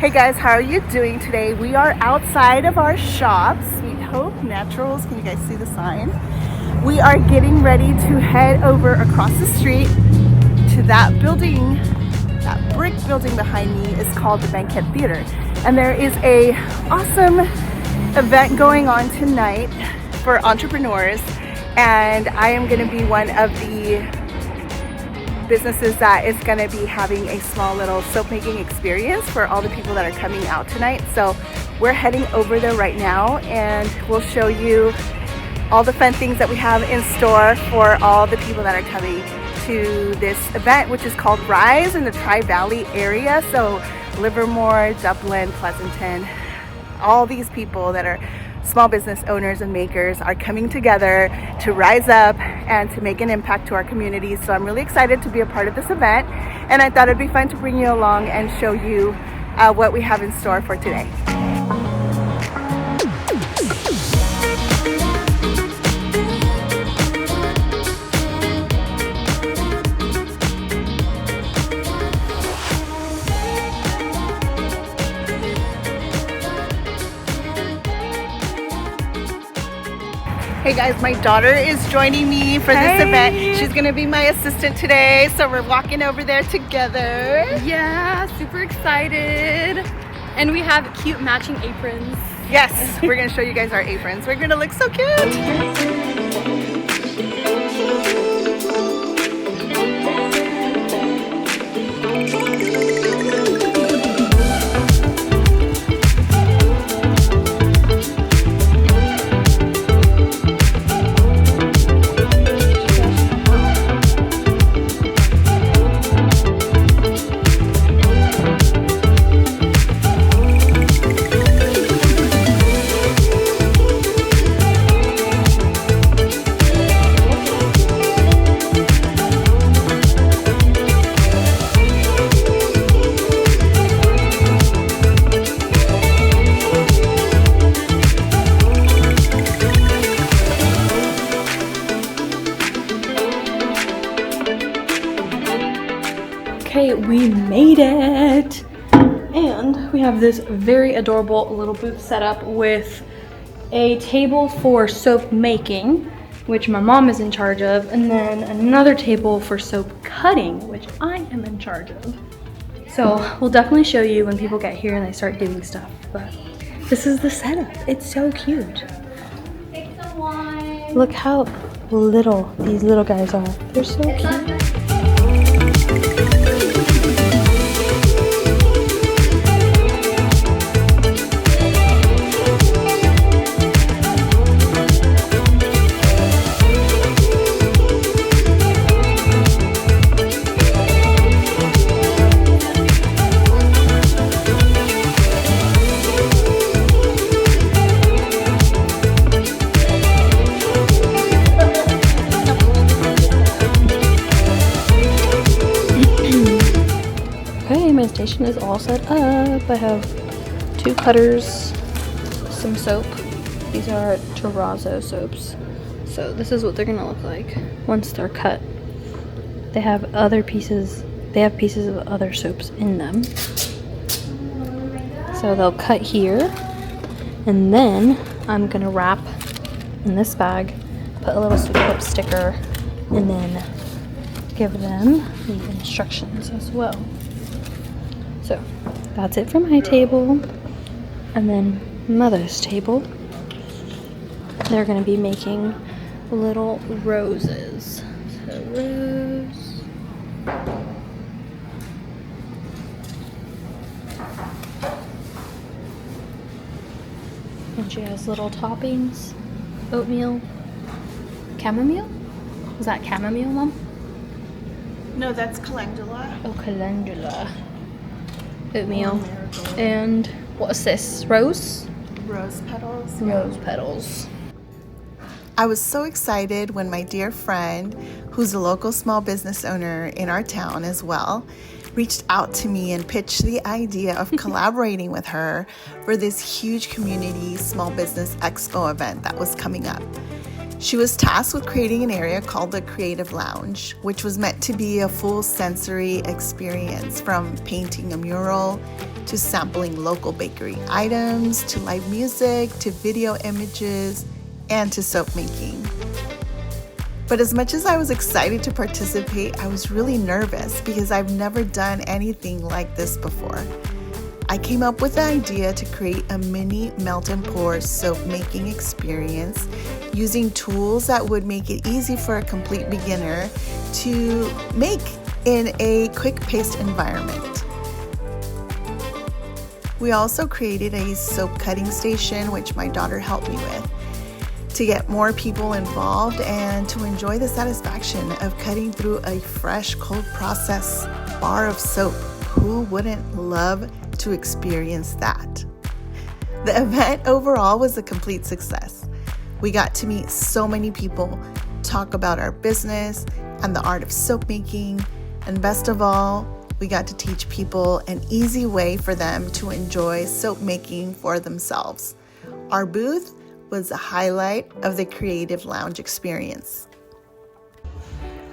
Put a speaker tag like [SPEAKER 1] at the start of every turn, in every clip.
[SPEAKER 1] Hey guys, how are you doing today? We are outside of our shop, Sweet Hope Naturals. Can you guys see the sign? We are getting ready to head over across the street to that building. That brick building behind me is called the Banquet Theater. And there is a awesome event going on tonight for entrepreneurs. And I am gonna be one of the businesses that is going to be having a small little soap making experience for all the people that are coming out tonight. So we're heading over there right now and we'll show you all the fun things that we have in store for all the people that are coming to this event, which is called Rise in the Tri-Valley area. So Livermore, Dublin, Pleasanton, all these people that are small business owners and makers are coming together to rise up and to make an impact to our communities. So I'm really excited to be a part of this event, and I thought it'd be fun to bring you along and show you what we have in store for today. Hey guys, my daughter is joining me for this event. She's gonna be my assistant today, so we're walking over there together.
[SPEAKER 2] Yeah, super excited. And we have cute matching aprons.
[SPEAKER 1] Yes, we're gonna show you guys our aprons. We're gonna look so cute.
[SPEAKER 2] Okay, we made it! And we have this very adorable little booth set up with a table for soap making, which my mom is in charge of, and then another table for soap cutting, which I am in charge of. So we'll definitely show you when people get here and they start doing stuff, but this is the setup. It's so cute. Look how little these little guys are. They're so cute. My station is all set up. I have 2 cutters, some soap. These are terrazzo soaps. So this is what they're gonna look like once they're cut. They have other pieces, pieces of other soaps in them. So they'll cut here, and then I'm gonna wrap in this bag, put a little Sweet Hope sticker, and then give them the instructions as well. So that's it for my table, and then mother's table. They're gonna be making little roses. So rose. And she has little toppings, oatmeal, chamomile. Is that chamomile, Mom?
[SPEAKER 1] No, that's calendula.
[SPEAKER 2] Oh, calendula. Oatmeal. And what's this? Rose?
[SPEAKER 1] Rose petals.
[SPEAKER 2] Rose petals.
[SPEAKER 1] I was so excited when my dear friend, who's a local small business owner in our town as well, reached out to me and pitched the idea of collaborating with her for this huge community small business expo event that was coming up. She was tasked with creating an area called the Creative Lounge, which was meant to be a full sensory experience, from painting a mural to sampling local bakery items to live music to video images and to soap making. But as much as I was excited to participate, I was really nervous because I've never done anything like this before. I came up with the idea to create a mini melt and pour soap making experience using tools that would make it easy for a complete beginner to make in a quick-paced environment. We also created a soap cutting station, which my daughter helped me with, to get more people involved and to enjoy the satisfaction of cutting through a fresh, cold process bar of soap. Who wouldn't love to experience that? The event overall was a complete success. We got to meet so many people, talk about our business and the art of soap making, and best of all, we got to teach people an easy way for them to enjoy soap making for themselves. Our booth was the highlight of the Creative Lounge experience.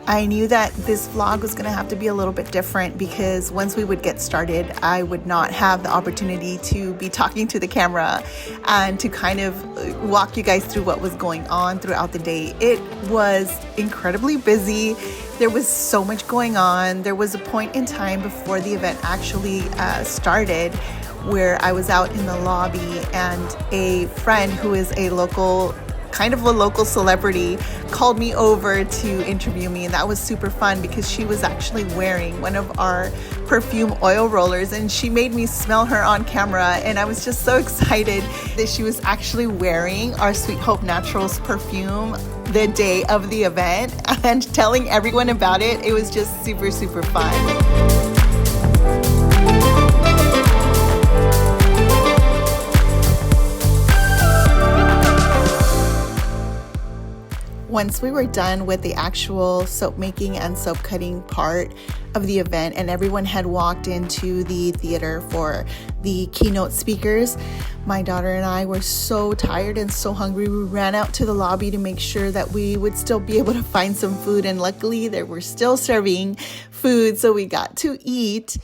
[SPEAKER 1] I knew that this vlog was going to have to be a little bit different because once we would get started, I would not have the opportunity to be talking to the camera and to kind of walk you guys through what was going on throughout the day. It was incredibly busy. There was so much going on. There was a point in time before the event actually started where I was out in the lobby and a friend who is a local celebrity called me over to interview me, and that was super fun because she was actually wearing one of our perfume oil rollers and she made me smell her on camera, and I was just so excited that she was actually wearing our Sweet Hope Naturals perfume the day of the event and telling everyone about it. It was just super fun. Once we were done with the actual soap making and soap cutting part of the event and everyone had walked into the theater for the keynote speakers, my daughter and I were so tired and so hungry. We ran out to the lobby to make sure that we would still be able to find some food, and luckily they were still serving food, so we got to eat.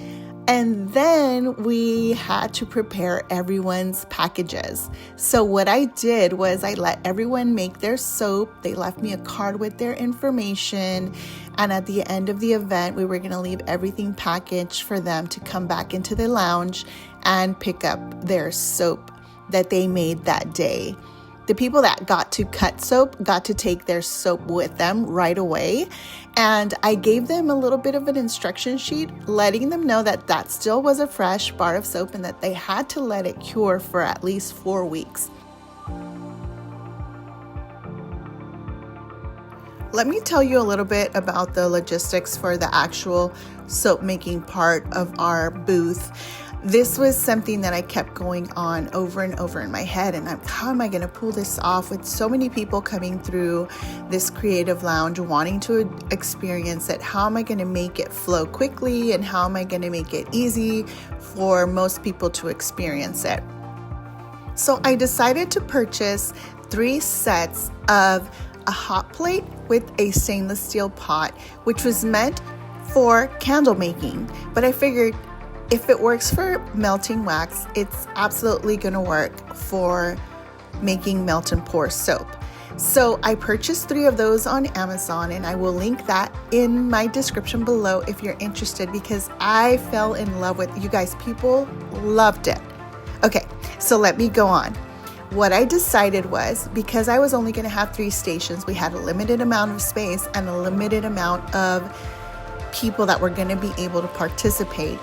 [SPEAKER 1] And then we had to prepare everyone's packages. So what I did was I let everyone make their soap. They left me a card with their information. And at the end of the event, we were going to leave everything packaged for them to come back into the lounge and pick up their soap that they made that day. The people that got to cut soap got to take their soap with them right away. And I gave them a little bit of an instruction sheet, letting them know that that still was a fresh bar of soap and that they had to let it cure for at least 4 weeks. Let me tell you a little bit about the logistics for the actual soap making part of our booth. This was something that I kept going on over and over in my head, and how am I going to pull this off with so many people coming through this Creative Lounge wanting to experience it? How am I going to make it flow quickly, and how am I going to make it easy for most people to experience it? So I decided to purchase 3 sets of a hot plate with a stainless steel pot, which was meant for candle making, but I figured if it works for melting wax, it's absolutely going to work for making melt and pour soap. So I purchased 3 of those on Amazon, and I will link that in my description below if you're interested, because I fell in love with you guys. People loved it. Okay, so let me go on. What I decided was, because I was only going to have 3 stations, we had a limited amount of space and a limited amount of people that were going to be able to participate.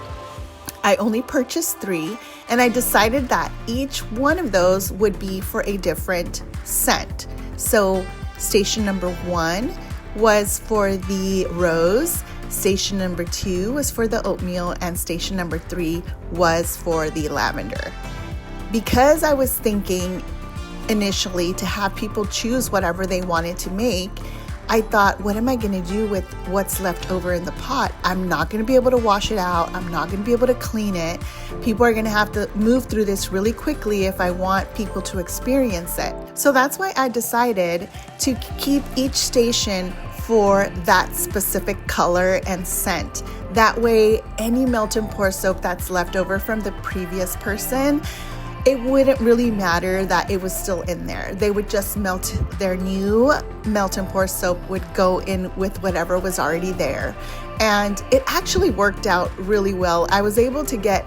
[SPEAKER 1] I only purchased 3, and I decided that each one of those would be for a different scent. So station number 1 was for the rose, station number 2 was for the oatmeal, and station number 3 was for the lavender. Because I was thinking initially to have people choose whatever they wanted to make, I thought, what am I going to do with what's left over in the pot? I'm not going to be able to wash it out. I'm not going to be able to clean it. People are going to have to move through this really quickly if I want people to experience it. So that's why I decided to keep each station for that specific color and scent. That way, any melt and pour soap that's left over from the previous person, it wouldn't really matter that it was still in there. They would just melt, their new melt and pour soap would go in with whatever was already there. And it actually worked out really well. I was able to get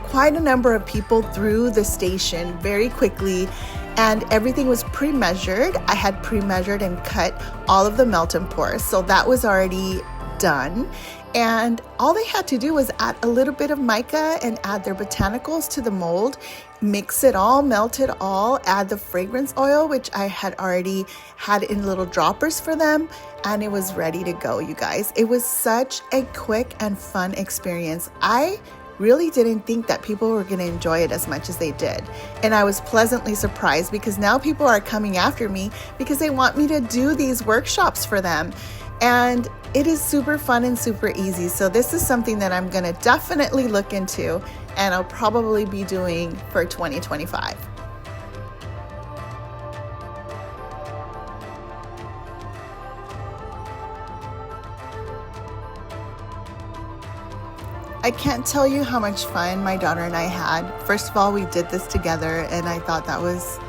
[SPEAKER 1] quite a number of people through the station very quickly, and everything was pre-measured. I had pre-measured and cut all of the melt and pour, so that was already done. And all they had to do was add a little bit of mica and add their botanicals to the mold, mix it all, melt it all, add the fragrance oil, which I had already had in little droppers for them, and it was ready to go, you guys. It was such a quick and fun experience. I really didn't think that people were going to enjoy it as much as they did. And I was pleasantly surprised because now people are coming after me because they want me to do these workshops for them. And it is super fun and super easy. So this is something that I'm going to definitely look into, and I'll probably be doing for 2025. I can't tell you how much fun my daughter and I had. First of all, we did this together, and I thought that was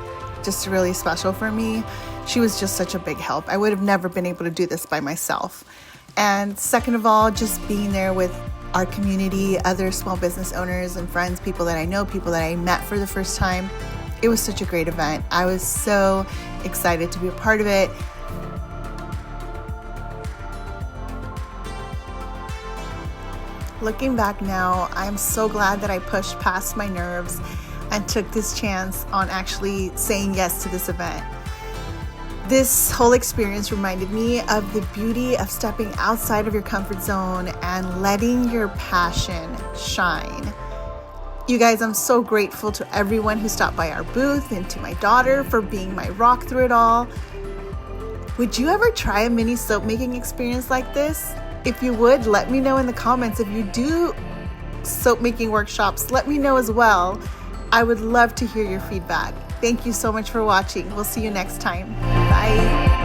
[SPEAKER 1] just really special for me. She was just such a big help. I would have never been able to do this by myself. And second of all, just being there with our community, other small business owners and friends, people that I know, people that I met for the first time. It was such a great event. I was so excited to be a part of it. Looking back now, I'm so glad that I pushed past my nerves and took this chance on actually saying yes to this event. This whole experience reminded me of the beauty of stepping outside of your comfort zone and letting your passion shine. You guys, I'm so grateful to everyone who stopped by our booth and to my daughter for being my rock through it all. Would you ever try a mini soap making experience like this? If you would, let me know in the comments. If you do soap making workshops, let me know as well. I would love to hear your feedback. Thank you so much for watching. We'll see you next time. Bye.